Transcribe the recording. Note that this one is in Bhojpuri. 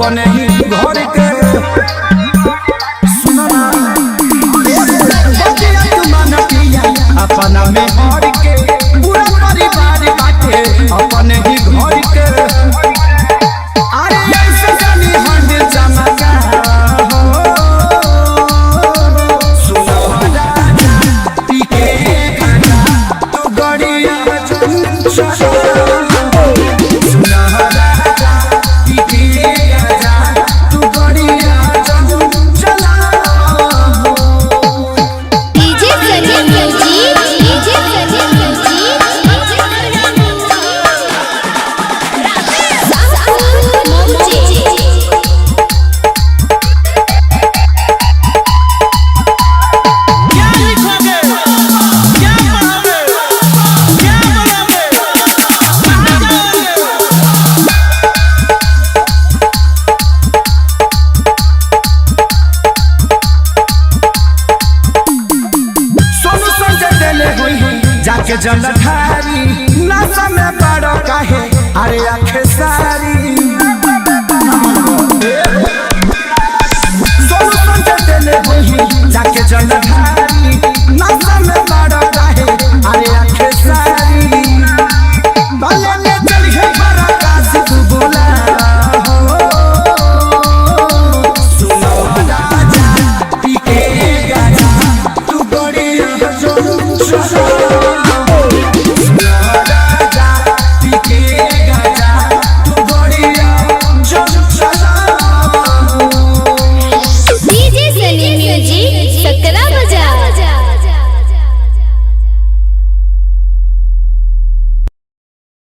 अपने ही घर के सुनो ना अपना में हर के पूरा परिवार बाटे अपने ही घर के अरे ऐसे जानी हंड चमका हो सुनो राजा पीके खाना तो गड़िया जाके जलधारी नशा में बड़ो काहे अरे आखे सारी जाके जलधारी नशा में बड़ो काहे अरे आखे सारी भले में चल गई बड़ा काश तू बोला हो सुनो राजा पीके गाजा तू बड़ी